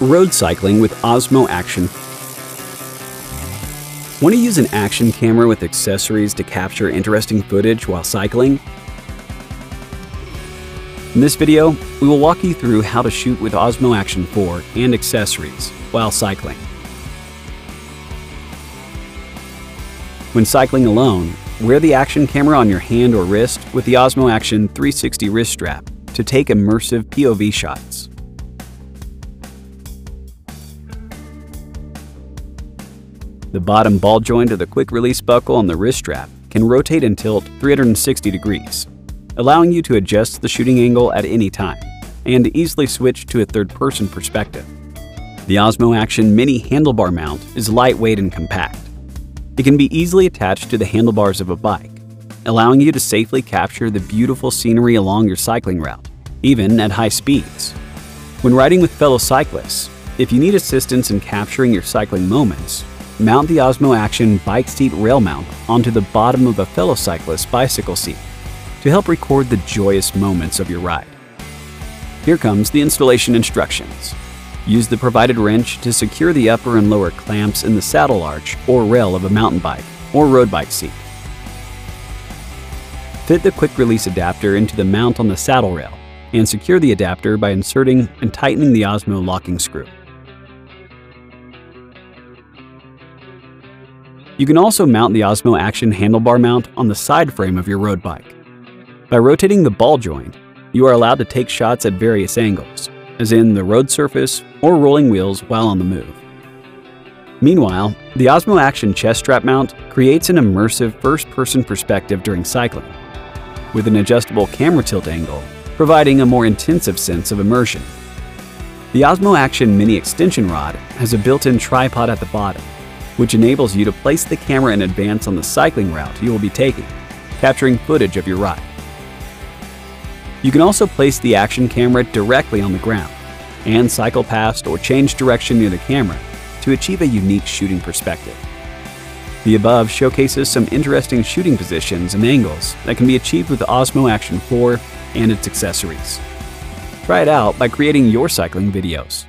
Road cycling with Osmo Action. Want to use an action camera with accessories to capture interesting footage while cycling? In this video, we will walk you through how to shoot with Osmo Action 4 and accessories while cycling. When cycling alone, wear the action camera on your hand or wrist with the Osmo Action 360 wrist strap to take immersive POV shots. The bottom ball joint of the quick release buckle on the wrist strap can rotate and tilt 360 degrees, allowing you to adjust the shooting angle at any time and easily switch to a third-person perspective. The Osmo Action Mini handlebar mount is lightweight and compact. It can be easily attached to the handlebars of a bike, allowing you to safely capture the beautiful scenery along your cycling route, even at high speeds. When riding with fellow cyclists, if you need assistance in capturing your cycling moments, mount the Osmo Action bike seat rail mount onto the bottom of a fellow cyclist's bicycle seat to help record the joyous moments of your ride. Here comes the installation instructions. Use the provided wrench to secure the upper and lower clamps in the saddle arch or rail of a mountain bike or road bike seat. Fit the quick release adapter into the mount on the saddle rail and secure the adapter by inserting and tightening the Osmo locking screw. You can also mount the Osmo Action handlebar mount on the side frame of your road bike. By rotating the ball joint, you are allowed to take shots at various angles, as in the road surface or rolling wheels while on the move. Meanwhile, the Osmo Action chest strap mount creates an immersive first-person perspective during cycling, with an adjustable camera tilt angle, providing a more intensive sense of immersion. The Osmo Action Mini extension rod has a built-in tripod at the bottom, which enables you to place the camera in advance on the cycling route you will be taking, capturing footage of your ride. You can also place the action camera directly on the ground and cycle past or change direction near the camera to achieve a unique shooting perspective. The above showcases some interesting shooting positions and angles that can be achieved with the Osmo Action 4 and its accessories. Try it out by creating your cycling videos.